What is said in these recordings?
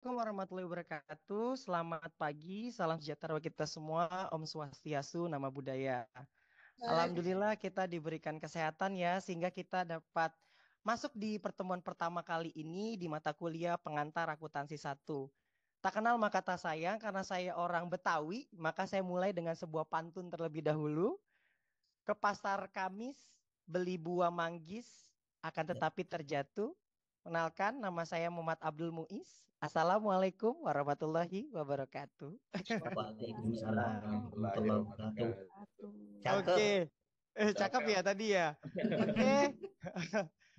Assalamualaikum warahmatullahi wabarakatuh. Selamat pagi, salam sejahtera bagi kita semua. Om Swastiastu, nama budaya. Baik. Alhamdulillah kita diberikan kesehatan ya, sehingga kita dapat masuk di pertemuan pertama kali ini di mata kuliah pengantar akuntansi 1. Tak kenal maka tak sayang, karena saya orang Betawi, maka saya mulai dengan sebuah pantun terlebih dahulu. Ke pasar Kamis, beli buah manggis, akan Ya. tetapi terjatuh. Kenalkan, nama saya Muhammad Abdul Muiz. Assalamualaikum warahmatullahi wabarakatuh. Waalaikumsalam Waalaikumsalam warahmatullahi wabarakatuh. warahmatullahi Cakep. Oke, cakep ya tadi ya. Oke,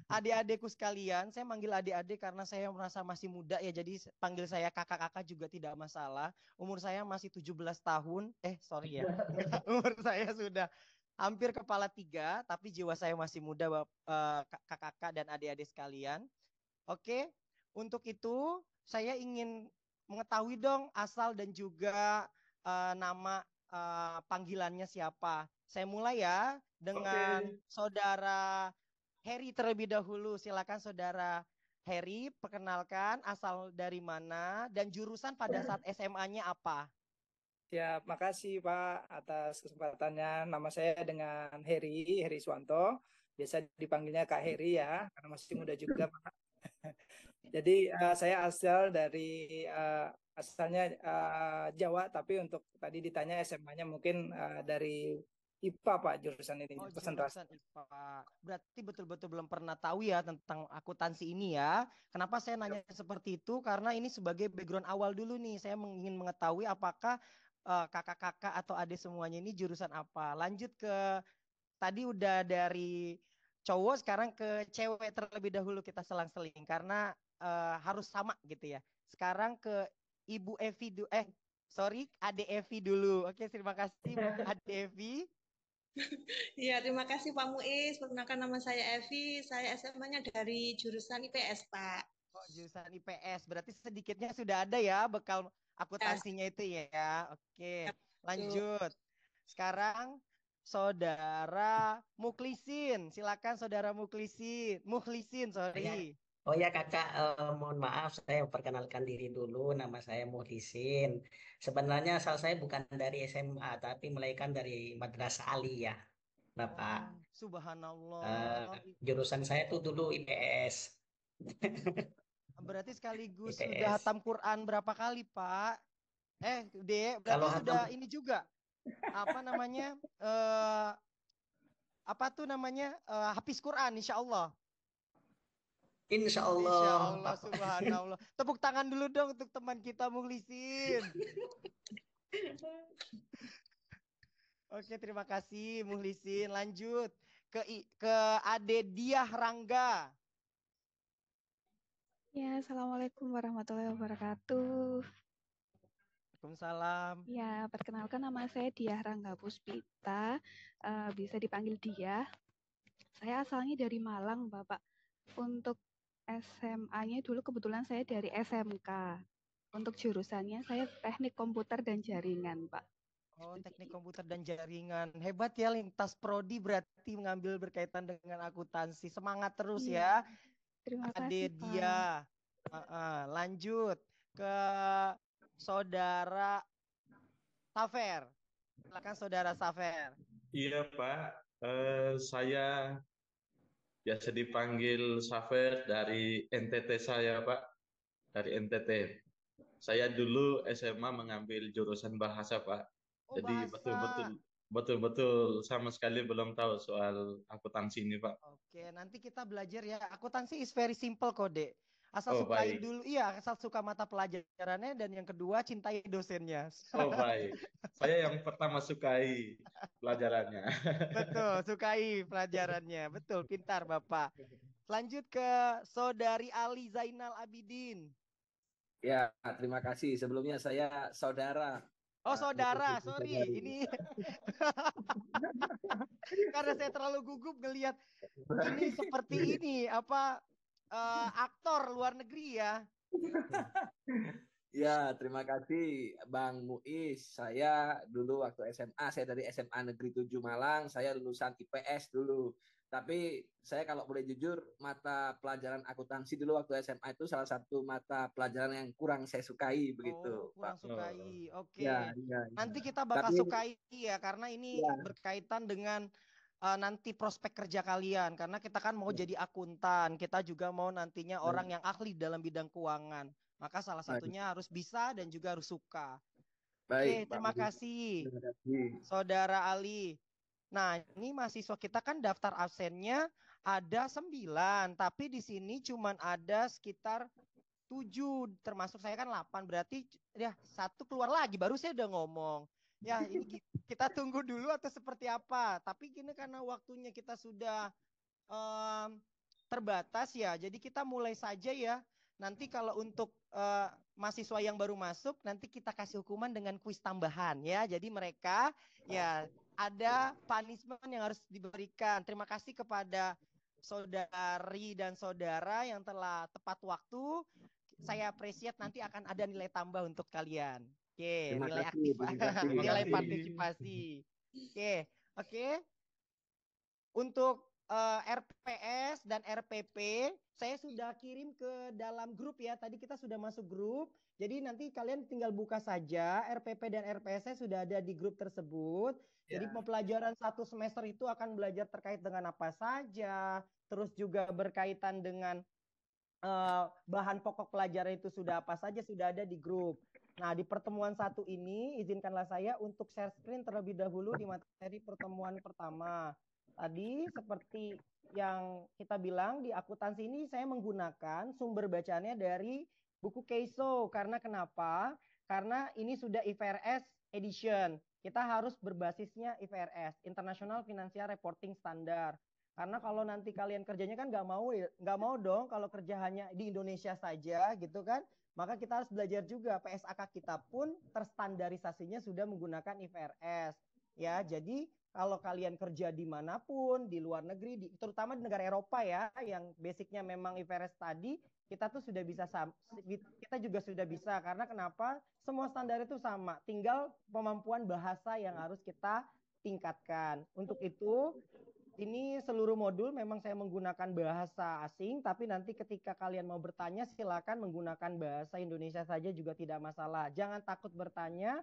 adik-adikku sekalian, saya manggil adik-adik karena saya merasa masih muda ya, jadi panggil saya kakak-kakak juga tidak masalah. Umur saya masih 17 tahun, sorry ya, enggak, umur saya sudah hampir kepala tiga, tapi jiwa saya masih muda, kakak-kakak dan adik-adik sekalian. Oke, untuk itu saya ingin mengetahui dong asal dan juga nama panggilannya siapa. Saya mulai ya dengan Oke. saudara Heri terlebih dahulu. Silakan saudara Heri, perkenalkan asal dari mana dan jurusan pada saat SMA-nya apa. Ya, makasih Pak atas kesempatannya. Nama saya dengan Heri Swanto. Biasa dipanggilnya Kak Heri ya, karena masih muda juga Pak. Jadi saya asal dari asalnya Jawa, tapi untuk tadi ditanya SMA-nya mungkin dari IPA Pak jurusan ini, Oh, presentasi. jurusan IPA. Berarti betul-betul belum pernah tahu ya tentang akuntansi ini ya. Kenapa saya nanya seperti itu? Karena ini sebagai background awal dulu nih. Saya ingin mengetahui apakah kakak-kakak atau adik semuanya ini jurusan apa. Lanjut ke tadi udah dari cowok, sekarang ke cewek terlebih dahulu kita selang-seling. Karena harus sama gitu ya. Sekarang ke Ibu Evi sorry, Ade Evi dulu. Oke, terima kasih Ade Evi. Iya, terima kasih Pak Muiz. Perkenalkan nama saya Evi. Saya SMA-nya dari jurusan IPS, Pak. Oh, jurusan IPS. Berarti sedikitnya sudah ada ya bekal Ya, akuntansinya itu ya. Oke, betul. lanjut. Sekarang Saudara Muklisin. Silakan Saudara Muklisin. Mukhlisin, Ya. sorry. Oh ya kakak, mohon maaf saya perkenalkan diri dulu. Nama saya Muhlisin. Sebenarnya asal saya bukan dari SMA, tapi melainkan dari Madrasah Aliyah, Bapak. Oh, Eh, subhanallah. Jurusan saya tuh dulu IPS. Berarti sekaligus sudah IPS. hatam Quran berapa kali, Pak? Kalau Berarti hatam, sudah ini juga. Apa namanya? Apa tuh namanya? Hafiz Quran, insya Allah. insya Insya Allah, Allah, Bapak. subhanallah. Tepuk tangan dulu dong untuk teman kita Muhlisin. Oke, terima kasih Muhlisin. Lanjut ke Ade Diah Rangga. Ya, Assalamualaikum warahmatullahi wabarakatuh. Waalaikumsalam. Ya, perkenalkan nama saya Diah Rangga Puspita, bisa dipanggil Diah. Saya asalnya dari Malang, Bapak. Untuk SMA-nya dulu kebetulan saya dari SMK. Untuk jurusannya saya Teknik Komputer dan Jaringan, Pak. Oh, teknik komputer dan jaringan. Hebat ya, lintas prodi berarti mengambil berkaitan dengan akuntansi. Semangat terus Iya, ya, terima kasih, Ade Pak. Dia. Lanjut ke Saudara Safer. Silakan Saudara Safer. Iya Pak, saya biasa dipanggil Safer dari NTT saya Pak, dari NTT. Saya dulu SMA mengambil jurusan bahasa Pak, Oh, jadi bahasa. betul-betul sama sekali belum tahu soal akuntansi ini Pak. Oke, nanti kita belajar ya. Akuntansi is very simple kok, Dek. Asal Oh sukai baik, dulu, iya, asal suka mata pelajarannya dan yang kedua cintai dosennya. oh baik. Saya yang pertama sukai pelajarannya. Betul, sukai pelajarannya. Betul, pintar Bapak. Lanjut ke Saudari Ali Zainal Abidin. Ya, terima kasih. Sebelumnya saya saudara Oh, Pak saudara, Muhyiddin sorry. Saudari. Ini karena saya terlalu gugup ngelihat ini seperti ini apa aktor luar negeri ya. Ya, terima kasih Bang Muiz. Saya dulu waktu SMA, saya dari SMA Negeri 7 Malang, saya lulusan IPS dulu. Tapi saya kalau boleh jujur, mata pelajaran akuntansi dulu waktu SMA itu salah satu mata pelajaran yang kurang saya sukai Oh, begitu, Pak. kurang sukai. Ya, Oke. ya, ya. Nanti kita bakal Tapi sukai ya, karena ini ya, berkaitan dengan nanti prospek kerja kalian. Karena kita kan mau ya. jadi akuntan, kita juga mau nantinya Baik, orang yang ahli dalam bidang keuangan. Maka salah baik, satunya harus bisa dan juga harus suka. baik, Oke, Pak terima Budi. kasih, Terima kasih. Saudara Ali. Nah, ini mahasiswa kita kan daftar absennya ada 9, tapi di sini cuman ada sekitar 7, termasuk saya kan 8, berarti ya satu keluar lagi, baru saya udah ngomong. Ya, ini kita tunggu dulu atau seperti apa. Tapi gini karena waktunya kita sudah em, terbatas ya, jadi kita mulai saja ya. Nanti kalau untuk mahasiswa yang baru masuk, nanti kita kasih hukuman dengan kuis tambahan ya. Jadi mereka ya ada punishment yang harus diberikan. Terima kasih kepada saudari dan saudara yang telah tepat waktu. Saya appreciate, nanti akan ada nilai tambah untuk kalian. Oke, Terima nilai kasih, aktif, terima kasih. Terima nilai kasih. partisipasi. Oke, oke. Untuk RPS dan RPP, saya sudah kirim ke dalam grup ya. Tadi kita sudah masuk grup. Jadi nanti kalian tinggal buka saja. RPP dan RPS saya sudah ada di grup tersebut. Jadi Ya. pembelajaran 1 semester itu akan belajar terkait dengan apa saja. Terus juga berkaitan dengan bahan pokok pelajaran itu sudah apa saja, sudah ada di grup. Nah, di pertemuan 1 ini, izinkanlah saya untuk share screen terlebih dahulu di materi pertemuan pertama. Tadi seperti yang kita bilang, di akuntansi ini saya menggunakan sumber bacaannya dari buku Keiso. Karena kenapa? Karena ini sudah IFRS edition. Kita harus berbasisnya IFRS, International Financial Reporting Standard. Karena kalau nanti kalian kerjanya kan nggak mau dong kalau kerja hanya di Indonesia saja gitu kan. Maka kita harus belajar juga, PSAK kita pun terstandarisasinya sudah menggunakan IFRS. Ya, jadi kalau kalian kerja dimanapun, di luar negeri, terutama di negara Eropa ya, yang basicnya memang IFRS tadi, kita tuh sudah bisa, kita juga sudah bisa. Karena kenapa? Semua standar itu sama, tinggal kemampuan bahasa yang harus kita tingkatkan. Untuk itu, ini seluruh modul memang saya menggunakan bahasa asing, tapi nanti ketika kalian mau bertanya silakan menggunakan bahasa Indonesia saja juga tidak masalah. Jangan takut bertanya,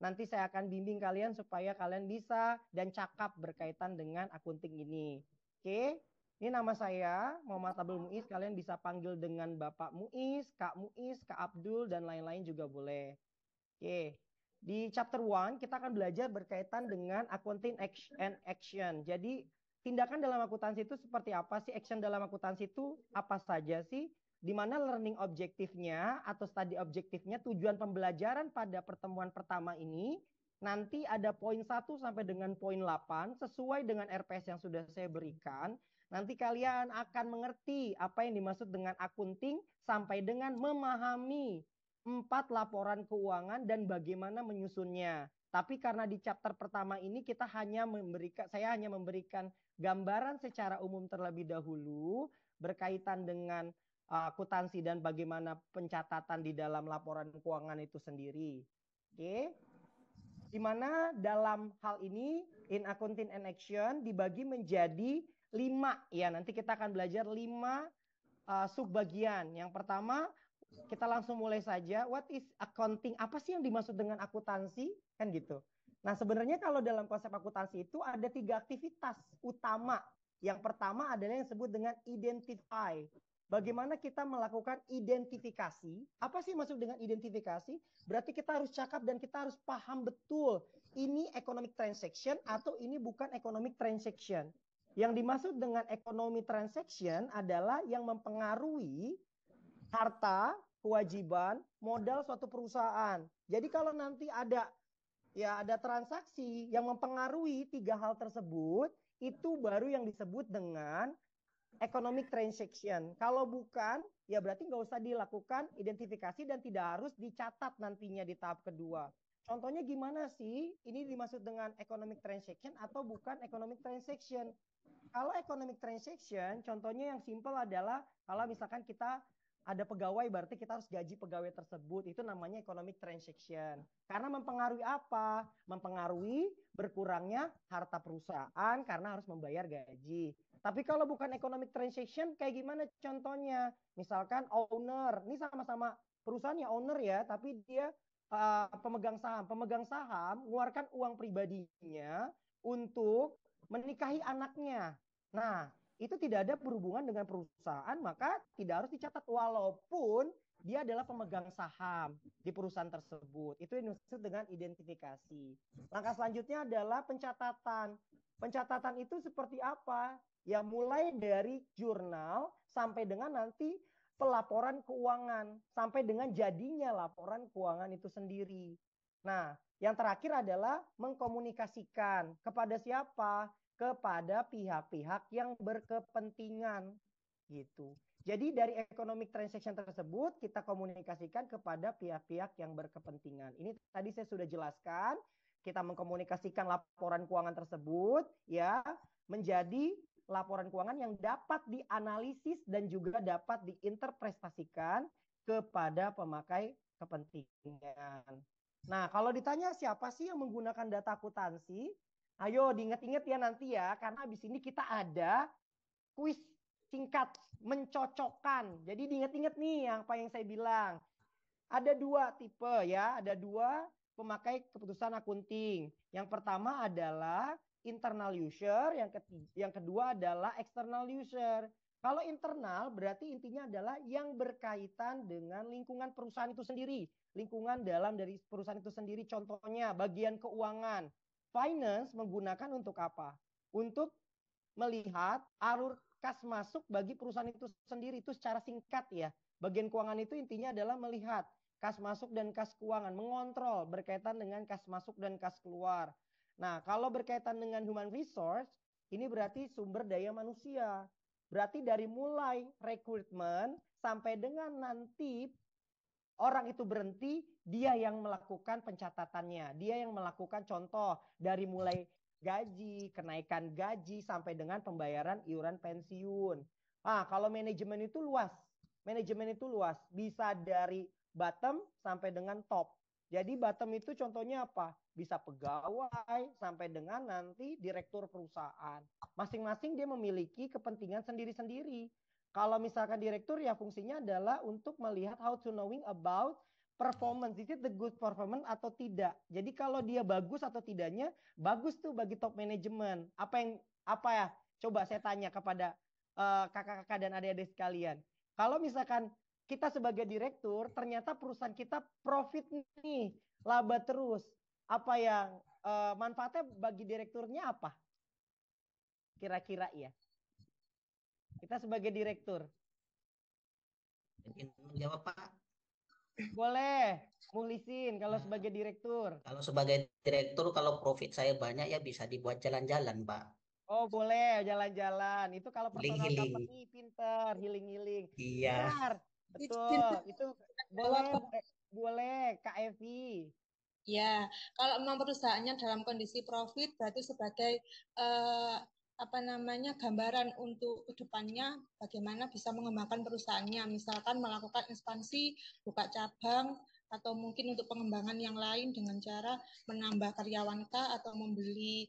nanti saya akan bimbing kalian supaya kalian bisa dan cakap berkaitan dengan akunting ini. Oke, ini nama saya Muhammad Abdul Muiz, kalian bisa panggil dengan Bapak Muiz, Kak Abdul, dan lain-lain juga boleh. Oke, di chapter 1 kita akan belajar berkaitan dengan accounting and action. Jadi tindakan dalam akuntansi itu seperti apa sih? Action dalam akuntansi itu apa saja sih? Di mana learning objektifnya atau study objektifnya, tujuan pembelajaran pada pertemuan pertama ini nanti ada poin 1 sampai dengan poin 8 sesuai dengan RPS yang sudah saya berikan. Nanti kalian akan mengerti apa yang dimaksud dengan akunting sampai dengan memahami 4 laporan keuangan dan bagaimana menyusunnya. Tapi karena di chapter pertama ini saya hanya memberikan gambaran secara umum terlebih dahulu berkaitan dengan akuntansi dan bagaimana pencatatan di dalam laporan keuangan itu sendiri. Oke. Di mana dalam hal ini in accounting and action dibagi menjadi 5 ya. Nanti kita akan belajar 5 subbagian. Yang pertama, kita langsung mulai saja. What is accounting? Apa sih yang dimaksud dengan akuntansi? Kan gitu. Nah, sebenarnya kalau dalam konsep akuntansi itu ada 3 aktivitas utama. Yang pertama adalah yang disebut dengan identify. Bagaimana kita melakukan identifikasi? Apa sih maksud dengan identifikasi? Berarti kita harus cakap dan kita harus paham betul ini economic transaction atau ini bukan economic transaction. Yang dimaksud dengan economic transaction adalah yang mempengaruhi harta, kewajiban, modal suatu perusahaan. Jadi kalau nanti ada transaksi yang mempengaruhi 3 hal tersebut, itu baru yang disebut dengan economic transaction. Kalau bukan, ya berarti nggak usah dilakukan identifikasi dan tidak harus dicatat nantinya di tahap kedua. Contohnya gimana sih? Ini dimaksud dengan economic transaction atau bukan economic transaction? Kalau economic transaction, contohnya yang simple adalah kalau misalkan kita ada pegawai, berarti kita harus gaji pegawai tersebut. Itu namanya economic transaction. Karena mempengaruhi apa? Mempengaruhi berkurangnya harta perusahaan karena harus membayar gaji. Tapi kalau bukan economic transaction, kayak gimana contohnya? Misalkan owner, ini sama-sama perusahaan ya owner ya, tapi dia pemegang saham. Pemegang saham mengeluarkan uang pribadinya untuk menikahi anaknya. Nah, itu tidak ada berhubungan dengan perusahaan, maka tidak harus dicatat walaupun dia adalah pemegang saham di perusahaan tersebut. Itu yang disebut dengan identifikasi. Langkah selanjutnya adalah pencatatan. Pencatatan itu seperti apa? Ya mulai dari jurnal sampai dengan nanti pelaporan keuangan sampai dengan jadinya laporan keuangan itu sendiri. Nah, yang terakhir adalah mengkomunikasikan kepada siapa? Kepada pihak-pihak yang berkepentingan gitu. Jadi dari economic transaction tersebut kita komunikasikan kepada pihak-pihak yang berkepentingan. Ini tadi saya sudah jelaskan, kita mengkomunikasikan laporan keuangan tersebut ya menjadi laporan keuangan yang dapat dianalisis dan juga dapat diinterpretasikan kepada pemakai kepentingan. Nah, kalau ditanya siapa sih yang menggunakan data akuntansi? Ayo diingat-ingat ya nanti ya, karena habis ini kita ada kuis singkat mencocokkan. Jadi diingat-ingat nih apa yang saya bilang. Ada dua tipe ya, ada dua pemakai keputusan akunting. Yang pertama adalah internal user, yang kedua adalah external user. Kalau internal berarti intinya adalah yang berkaitan dengan lingkungan perusahaan itu sendiri, lingkungan dalam dari perusahaan itu sendiri. Contohnya bagian keuangan. Finance menggunakan untuk apa? Untuk melihat alur kas masuk bagi perusahaan itu sendiri, itu secara singkat ya. Bagian keuangan itu intinya adalah melihat kas masuk dan kas keuangan, mengontrol berkaitan dengan kas masuk dan kas keluar. Nah, kalau berkaitan dengan human resource, ini berarti sumber daya manusia. Berarti dari mulai rekrutmen sampai dengan nanti orang itu berhenti, dia yang melakukan pencatatannya. Dia yang melakukan contoh dari mulai gaji, kenaikan gaji, sampai dengan pembayaran iuran pensiun. Kalau manajemen itu luas. Manajemen itu luas. Bisa dari bottom sampai dengan top. Jadi bottom itu contohnya apa? Bisa pegawai sampai dengan nanti direktur perusahaan. Masing-masing dia memiliki kepentingan sendiri-sendiri. Kalau misalkan direktur ya fungsinya adalah untuk melihat how to knowing about performance. Is it the good performance atau tidak? Jadi kalau dia bagus atau tidaknya, bagus tuh bagi top management. Apa ya? Coba saya tanya kepada kakak-kakak dan adik-adik sekalian. Kalau misalkan kita sebagai direktur, ternyata perusahaan kita profit nih, laba terus. Apa yang manfaatnya bagi direkturnya apa? Kira-kira ya. Kita sebagai direktur. Jawab Pak. Boleh, Muhlisin kalau sebagai direktur. Kalau sebagai direktur, kalau profit saya banyak ya bisa dibuat jalan-jalan Pak. Oh boleh, jalan-jalan. Itu kalau personal Healing-healing. company pinter, healing-healing. Iya. Benar, betul. Itu boleh Kak Evi. Ya, kalau memang perusahaannya dalam kondisi profit, berarti sebagai gambaran untuk kedepannya bagaimana bisa mengembangkan perusahaannya, misalkan melakukan ekspansi, buka cabang, atau mungkin untuk pengembangan yang lain dengan cara menambah karyawan kah atau membeli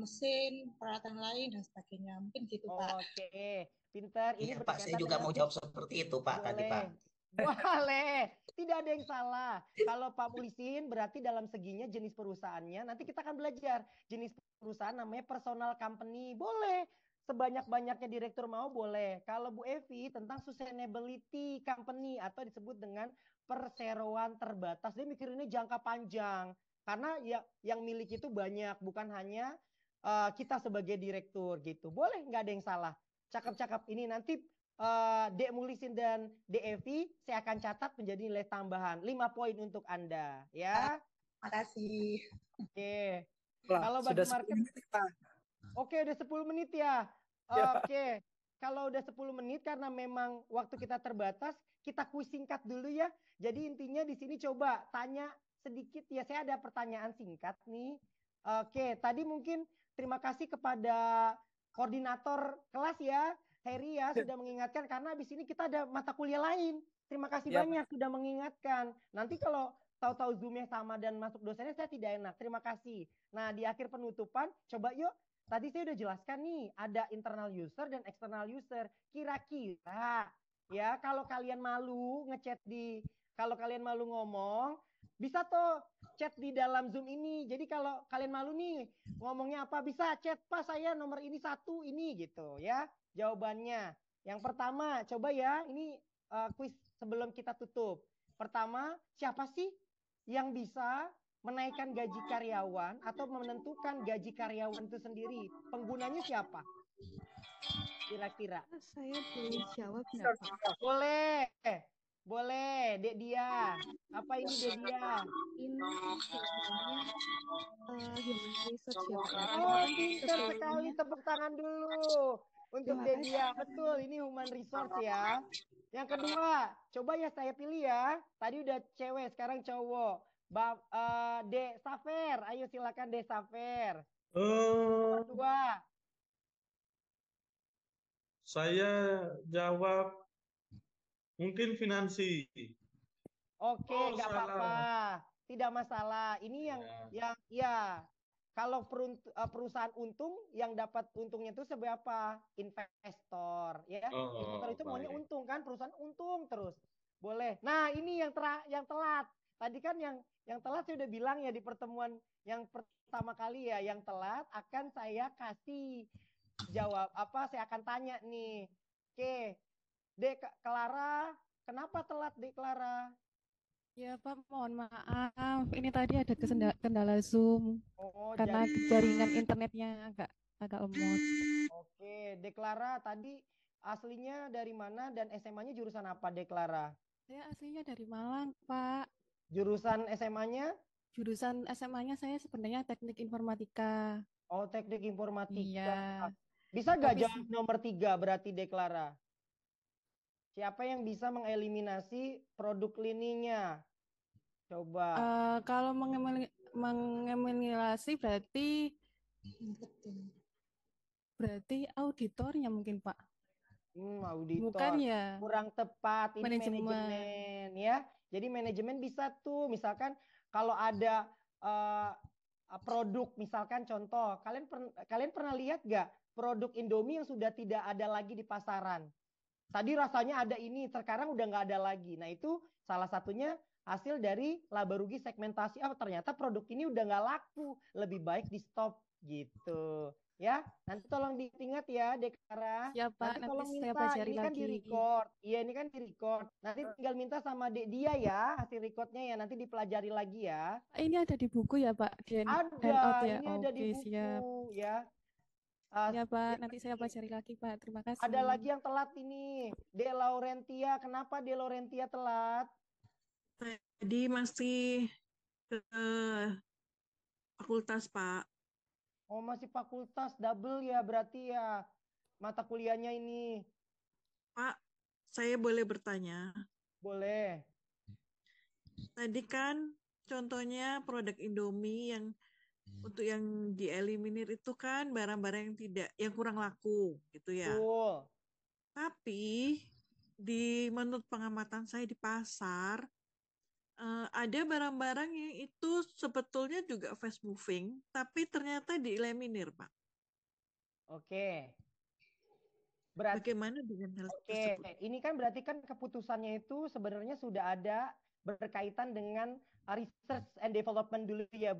mesin, peralatan lain dan sebagainya. Mungkin gitu, Pak. Oke, pintar. Ini Iya, Pak, saya juga mau jawab seperti itu, Pak, tadi, Pak. Boleh, tidak ada yang salah. Kalau Pak Muhlisin berarti dalam seginya jenis perusahaannya, nanti kita akan belajar jenis perusahaan namanya personal company. Boleh, sebanyak-banyaknya direktur mau boleh. Kalau Bu Evi tentang sustainability company atau disebut dengan perseroan terbatas, dia mikirinnya jangka panjang. Karena ya yang milik itu banyak, bukan hanya kita sebagai direktur gitu. Boleh, nggak ada yang salah. Cakep-cakep. Ini nanti Dek Muhlisin dan Dek Evi saya akan catat menjadi nilai tambahan 5 poin untuk Anda ya. Makasih. Oke. Kalau bagi market Oke, udah 10 menit ya. Oke. Kalau udah 10 menit karena memang waktu kita terbatas, kita kuis singkat dulu ya. Jadi intinya di sini coba tanya sedikit ya. Saya ada pertanyaan singkat nih. Oke, tadi mungkin terima kasih kepada koordinator kelas ya. Heri ya sudah mengingatkan karena di sini kita ada mata kuliah lain. Terima kasih banyak sudah mengingatkan. Nanti kalau tahu-tahu Zoom-nya sama dan masuk dosennya saya tidak enak. Terima kasih. Nah, di akhir penutupan coba yuk tadi saya udah jelaskan nih, ada internal user dan external user. Kira-kira ya kalau kalian malu kalau kalian malu ngomong, bisa tuh chat di dalam Zoom ini. Jadi kalau kalian malu nih ngomongnya apa, bisa chat Pak saya nomor ini 1 ini gitu ya. Jawabannya. Yang pertama, coba ya, ini kuis sebelum kita tutup. Pertama, siapa sih yang bisa menaikkan gaji karyawan atau menentukan gaji karyawan itu sendiri? Penggunanya siapa? Kira-kira. Saya boleh jawab nggak, Pak? Boleh. Boleh, Dek Dia. Apa ini Dek Dia? Ini sebenarnya human research ya, Pak ya. Karena Oh, kan pintar sekali. sebelumnya, Tepuk tangan dulu untuk terima Dek kasih. Dia. Betul, ini human resource ya. Yang kedua, coba ya saya pilih ya. Tadi udah cewek, sekarang cowok. Dek Safer, ayo silakan Dek Safer. Nomor 2. Saya jawab mungkin finansi. Oke, Oh, nggak salah. apa-apa. Tidak masalah. Ini yang ya. Kalau perusahaan untung, yang dapat untungnya itu seberapa? Investor, ya. Investor Oh, itu maunya baik. untung kan, perusahaan untung terus. Boleh. Nah, ini yang telat. Tadi kan yang telat saya udah bilang ya di pertemuan yang pertama kali ya, yang telat akan saya kasih jawab apa? Saya akan tanya nih. Oke, Dek Clara, kenapa telat Dek Clara? Ya Pak, mohon maaf. Ini tadi ada kendala Zoom Oh, karena jadi jaringan internetnya agak lemot. oke, Deklara tadi aslinya dari mana dan SMA-nya jurusan apa, Deklara? Saya aslinya dari Malang, Pak. Jurusan SMA-nya? Jurusan SMA-nya saya sebenarnya teknik informatika. Oh, teknik informatika. Iya. Bisa nggak Tapi jawab nomor 3 berarti Deklara? Siapa yang bisa mengeliminasi produk lininya? Coba. kalau mengeminimasi berarti auditornya mungkin, Pak. Auditor. Bukan ya. Kurang tepat. Ini Manajemen. manajemen ya. Jadi manajemen bisa tuh, misalkan kalau ada produk, misalkan contoh, kalian pernah lihat gak produk Indomie yang sudah tidak ada lagi di pasaran? Tadi rasanya ada ini, sekarang udah nggak ada lagi. Nah itu salah satunya hasil dari laba rugi segmentasi. Ternyata produk ini udah nggak laku, lebih baik di stop gitu. Ya, nanti tolong diingat ya, Dekara. Ya, Pak. Nanti tolong Nanti saya minta, pelajari ini kan di lagi. record. Iya, ini kan di record. Nanti tinggal minta sama Dek Dia ya, hasil recordnya ya. Nanti dipelajari lagi ya. Ini ada di buku ya, Pak? Ada, ya. ini ada di Oke, buku siap. ya. Ya, Pak. Nanti saya pelajari lagi, Pak. Terima kasih. Ada lagi yang telat ini. De Laurentia. Kenapa De Laurentia telat? Tadi masih ke fakultas, Pak. Oh, masih fakultas. Double ya berarti ya. Mata kuliahnya ini. Pak, saya boleh bertanya? Boleh. Tadi kan contohnya produk Indomie yang untuk yang dieliminir itu kan barang-barang yang kurang laku gitu ya. Betul. Tapi menurut pengamatan saya di pasar ada barang-barang yang itu sebetulnya juga fast moving, tapi ternyata dieliminir, Pak. Oke. Bagaimana dengan hal tersebut? Ini kan berarti kan keputusannya itu sebenarnya sudah ada berkaitan dengan research and development dulu ya,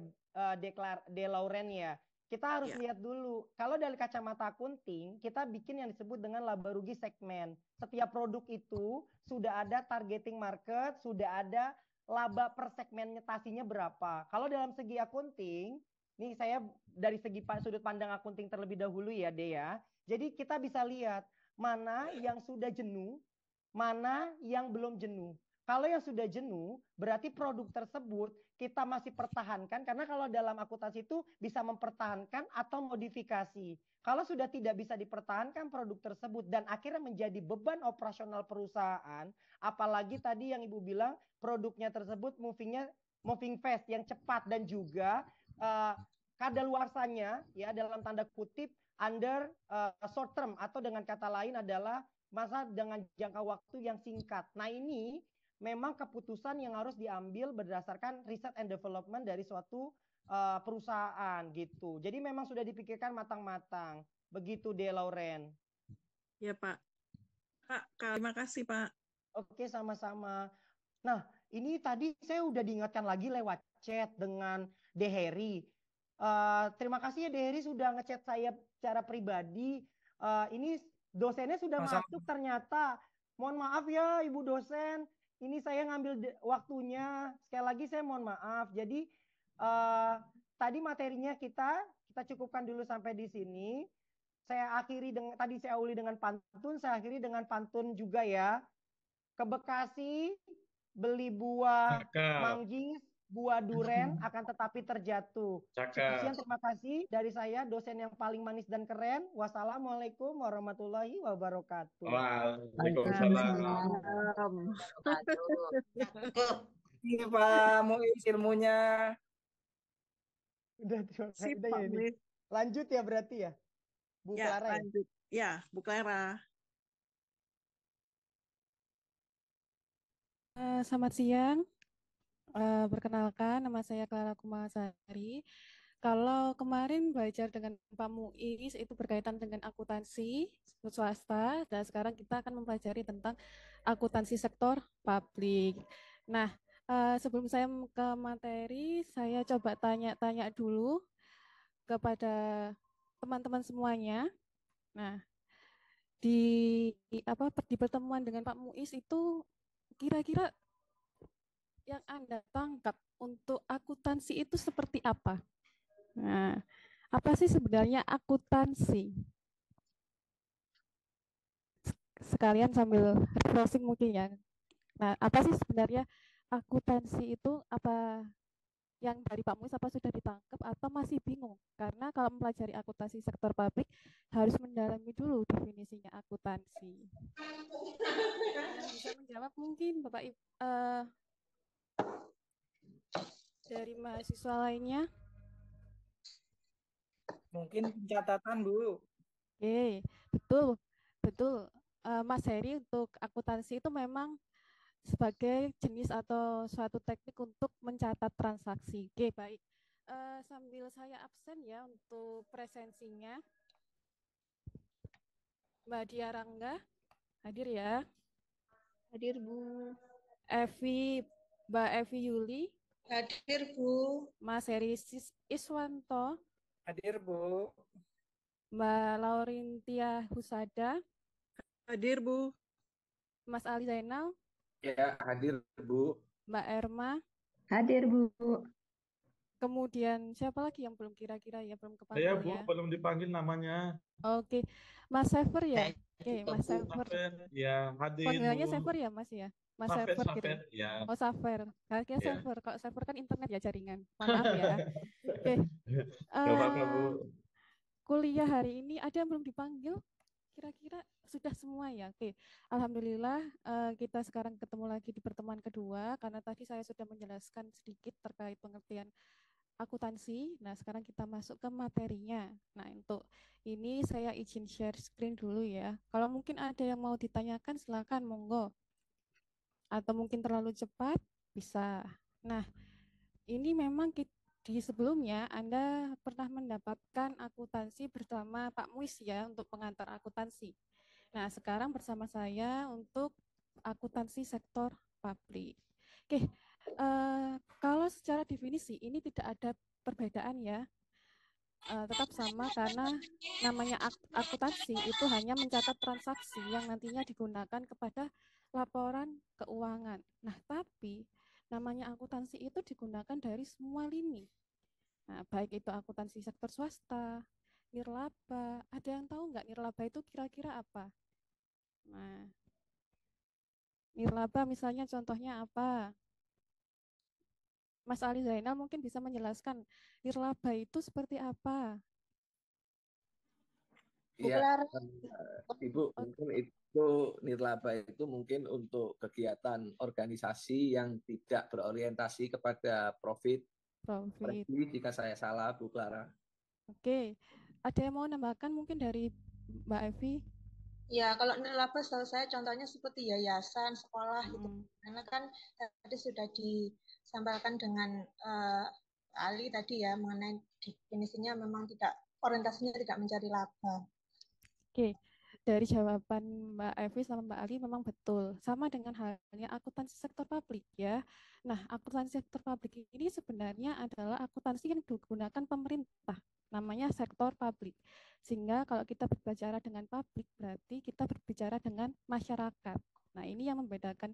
De Lauren ya. Kita harus lihat dulu. Kalau dari kacamata akunting, kita bikin yang disebut dengan laba rugi segmen. Setiap produk itu sudah ada targeting market, sudah ada laba per segmentasinya berapa. Kalau dalam segi akunting, nih saya dari segi sudut pandang akunting terlebih dahulu ya, De ya. Jadi kita bisa lihat mana yang sudah jenuh, mana yang belum jenuh. Kalau yang sudah jenuh, berarti produk tersebut kita masih pertahankan, karena kalau dalam akuntansi itu bisa mempertahankan atau modifikasi. Kalau sudah tidak bisa dipertahankan produk tersebut dan akhirnya menjadi beban operasional perusahaan, apalagi tadi yang Ibu bilang produknya tersebut moving fast, yang cepat, dan juga kadaluarsanya ya dalam tanda kutip under short term, atau dengan kata lain adalah masa dengan jangka waktu yang singkat. Nah ini memang keputusan yang harus diambil berdasarkan riset and development dari suatu perusahaan gitu. Jadi memang sudah dipikirkan matang-matang. Begitu deh Lauren. Ya Pak. Pak, terima kasih Pak. Oke, sama-sama. Nah, ini tadi saya udah diingatkan lagi lewat chat dengan Deheri. Terima kasih ya Deheri sudah ngechat saya secara pribadi. Ini dosennya sudah masuk ternyata. Mohon maaf ya Ibu dosen. Ini saya ngambil waktunya. Sekali lagi saya mohon maaf. Jadi tadi materinya kita cukupkan dulu sampai di sini. Saya akhiri dengan tadi saya awali dengan pantun, saya akhiri dengan pantun juga ya. Ke Bekasi beli buah manggis, buah duren akan tetapi terjatuh. Sekian, terima kasih dari saya, dosen yang paling manis dan keren. Wassalamualaikum warahmatullahi wabarakatuh. Waalaikumsalam. Ini Pak Muiz ilmunya. Udah, ya ini. Lanjut ya berarti ya. Bu Clara lanjut. Ya, Bu Clara. Selamat siang. Perkenalkan, nama saya Clara Kumasari. Kalau kemarin belajar dengan Pak Muiz itu berkaitan dengan akuntansi swasta, dan sekarang kita akan mempelajari tentang akuntansi sektor publik. Nah, sebelum saya ke materi, saya coba tanya-tanya dulu kepada teman-teman semuanya. Nah, di pertemuan dengan Pak Muiz itu kira-kira yang Anda tangkap untuk akuntansi itu seperti apa? Nah, apa sih sebenarnya akuntansi? Sekalian sambil refreshing mungkin ya. Nah, apa sih sebenarnya akuntansi itu? Apa yang dari Pak Muiz apa sudah ditangkap atau masih bingung? Karena kalau mempelajari akuntansi sektor publik harus mendalami dulu definisinya akuntansi. Yang bisa menjawab mungkin Bapak Ibu dari mahasiswa lainnya. Mungkin catatan Bu. Oke, betul. Mas Heri, untuk akuntansi itu memang sebagai jenis atau suatu teknik untuk mencatat transaksi. Oke, baik. Sambil saya absen ya untuk presensinya. Mbak Dia Rangga, hadir ya. Hadir Bu. Mbak Evi Yuli. Hadir Bu. Mas Heri Iswanto. Hadir Bu. Mbak Laurintia Husada. Hadir Bu. Mas Ali Zainal. Ya, hadir Bu. Mbak Erma. Hadir Bu. Kemudian siapa lagi yang belum kira-kira ya belum kepanggil Saya Bu, ya? belum dipanggil namanya. Oke, Mas Sever ya. Oke, Mas Sever. Ya, hadir. Panggilannya Sever ya Mas ya. Mas Sever gitu. Ya. Oh Safer. Kayaknya Sever. Kalau Sever kan internet ya jaringan. Maaf ya. Oke. Gak apa-apa Bu. Kuliah hari ini ada yang belum dipanggil? Kira-kira sudah semua ya. Oke, alhamdulillah kita sekarang ketemu lagi di pertemuan kedua karena tadi saya sudah menjelaskan sedikit terkait pengertian akuntansi. Nah, sekarang kita masuk ke materinya. Nah, untuk ini saya izin share screen dulu ya. Kalau mungkin ada yang mau ditanyakan silakan monggo. Atau mungkin terlalu cepat bisa. Nah, ini memang di sebelumnya Anda pernah mendapatkan akuntansi bersama Pak Muiz ya untuk pengantar akuntansi. Nah, sekarang bersama saya untuk akuntansi sektor publik. Oke, kalau secara definisi ini tidak ada perbedaan ya, tetap sama karena namanya akuntansi itu hanya mencatat transaksi yang nantinya digunakan kepada laporan keuangan. Nah, tapi namanya akuntansi itu digunakan dari semua lini. Nah, baik itu akuntansi sektor swasta, nirlaba. Ada yang tahu nggak nirlaba itu kira-kira apa? Nah, nirlaba misalnya contohnya apa? Mas Ali Zainal mungkin bisa menjelaskan nirlaba itu seperti apa? Iya, Ibu, mungkin itu nirlaba itu mungkin untuk kegiatan organisasi yang tidak berorientasi kepada profit. Jika saya salah, Bu Clara. Oke, ada yang mau nambahkan mungkin dari Mbak Evi? Ya, kalau nirlaba setahu saya contohnya seperti yayasan, sekolah gitu. Karena kan tadi sudah disampaikan dengan Ali tadi ya mengenai definisinya memang tidak orientasinya tidak mencari laba. Oke, dari jawaban Mbak Evi sama Mbak Ali memang betul. Sama dengan halnya akuntansi sektor publik ya. Nah, akuntansi sektor publik ini sebenarnya adalah akuntansi yang digunakan pemerintah. Namanya sektor publik. Sehingga kalau kita berbicara dengan publik, berarti kita berbicara dengan masyarakat. Nah, ini yang membedakan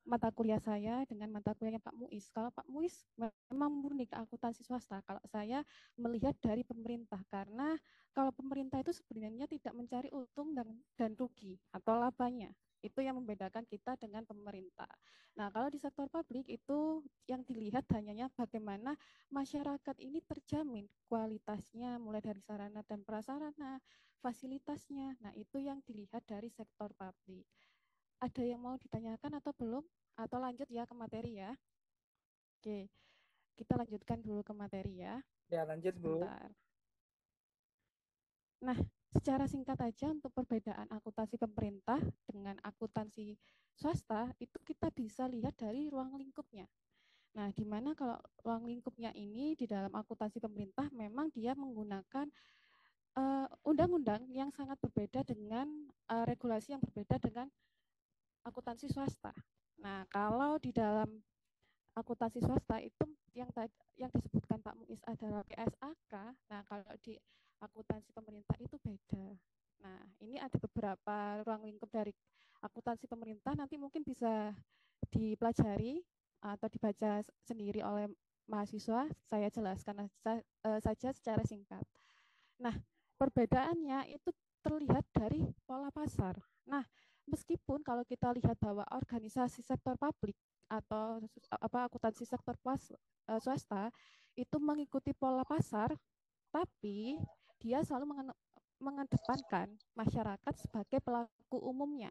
mata kuliah saya dengan mata kuliahnya Pak Muiz. Kalau Pak Muiz memang murni ke akuntansi swasta. Kalau saya melihat dari pemerintah, karena kalau pemerintah itu sebenarnya tidak mencari untung dan rugi atau labanya. Itu yang membedakan kita dengan pemerintah. Nah, kalau di sektor publik itu yang dilihat hanya bagaimana masyarakat ini terjamin kualitasnya, mulai dari sarana dan prasarana, fasilitasnya. Nah, itu yang dilihat dari sektor publik. Ada yang mau ditanyakan atau belum? Atau lanjut ya ke materi ya? Oke, kita lanjutkan dulu ke materi ya. Ya, lanjut Bu. Sebentar. Nah, secara singkat aja untuk perbedaan akuntansi pemerintah dengan akuntansi swasta, itu kita bisa lihat dari ruang lingkupnya. Nah, di mana kalau ruang lingkupnya ini di dalam akuntansi pemerintah memang dia menggunakan undang-undang yang sangat berbeda dengan regulasi yang berbeda dengan akuntansi swasta. Nah, kalau di dalam akuntansi swasta itu yang disebutkan Pak Muiz adalah PSAK. Nah, kalau di akuntansi pemerintah itu beda. Nah, ini ada beberapa ruang lingkup dari akuntansi pemerintah, nanti mungkin bisa dipelajari atau dibaca sendiri oleh mahasiswa. Saya jelaskan saja secara singkat. Nah, perbedaannya itu terlihat dari pola pasar. Nah, meskipun kalau kita lihat bahwa organisasi sektor publik atau akuntansi sektor swasta itu mengikuti pola pasar, tapi dia selalu mengedepankan masyarakat sebagai pelaku umumnya.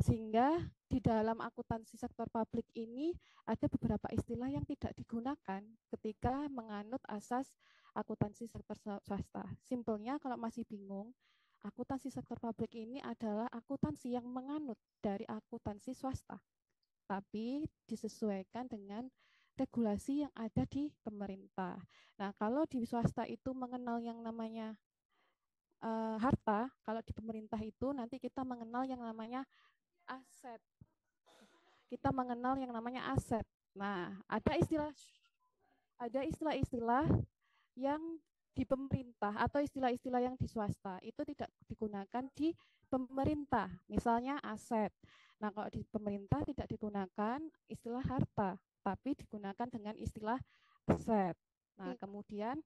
Sehingga di dalam akuntansi sektor publik ini ada beberapa istilah yang tidak digunakan ketika menganut asas akuntansi sektor swasta. Simpelnya kalau masih bingung, akuntansi sektor publik ini adalah akuntansi yang menganut dari akuntansi swasta, tapi disesuaikan dengan regulasi yang ada di pemerintah. Nah, kalau di swasta itu mengenal yang namanya harta, kalau di pemerintah itu nanti kita mengenal yang namanya aset. Kita mengenal yang namanya aset. Nah, ada istilah-istilah yang di pemerintah atau istilah-istilah yang di swasta itu tidak digunakan di pemerintah. Misalnya aset. Nah, kalau di pemerintah tidak digunakan istilah harta, tapi digunakan dengan istilah aset. Nah, kemudian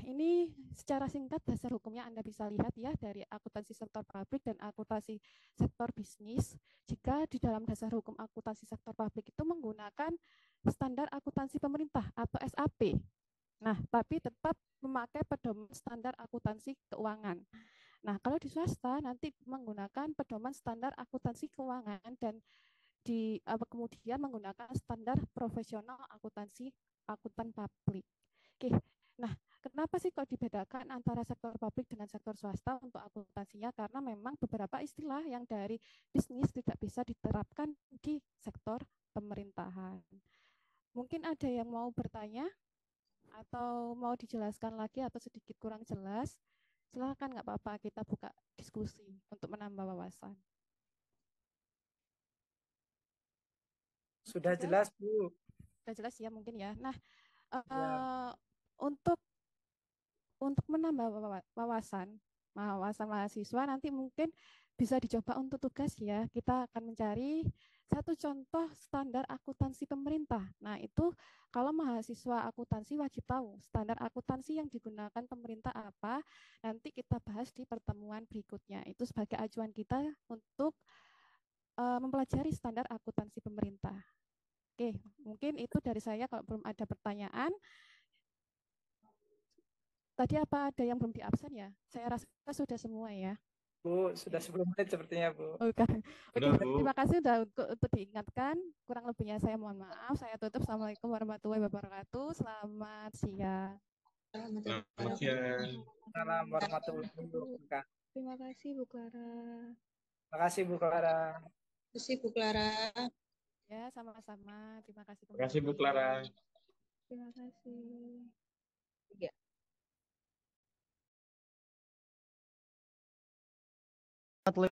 ini secara singkat dasar hukumnya Anda bisa lihat ya dari akuntansi sektor publik dan akuntansi sektor bisnis. Jika di dalam dasar hukum akuntansi sektor publik itu menggunakan standar akuntansi pemerintah atau SAP. Nah, tapi tetap memakai pedoman standar akuntansi keuangan. Nah, kalau di swasta nanti menggunakan pedoman standar akuntansi keuangan dan kemudian menggunakan standar profesional akuntansi akuntan publik. Oke. Nah, kenapa sih kok dibedakan antara sektor publik dengan sektor swasta untuk akuntansinya? Karena memang beberapa istilah yang dari bisnis tidak bisa diterapkan di sektor pemerintahan. Mungkin ada yang mau bertanya atau mau dijelaskan lagi atau sedikit kurang jelas? Silakan, nggak apa-apa, kita buka diskusi untuk menambah wawasan. Sudah jelas, Bu. Sudah jelas ya mungkin ya. Nah, untuk menambah wawasan mahasiswa nanti mungkin bisa dicoba untuk tugas ya. Kita akan mencari satu contoh standar akuntansi pemerintah. Nah, itu kalau mahasiswa akuntansi wajib tahu standar akuntansi yang digunakan pemerintah apa. Nanti kita bahas di pertemuan berikutnya. Itu sebagai acuan kita untuk mempelajari standar akuntansi pemerintah. Oke, mungkin itu dari saya. Kalau belum ada pertanyaan, tadi apa ada yang belum diabsen ya? Saya rasa sudah semua ya. Bu, sudah 10 menit sepertinya, Bu. Oke, terima kasih sudah untuk diingatkan. Kurang lebihnya saya mohon maaf. Saya tutup. Assalamualaikum warahmatullahi wabarakatuh. Selamat siang. Selamat siang. Assalamualaikum warahmatullahi wabarakatuh. Terima kasih Bu Clara. Terima kasih Bu Clara. Terima kasih Bu Clara. Ya, sama-sama. Terima kasih Terima kasih Bu kembali. Clara. Terima kasih. Ya.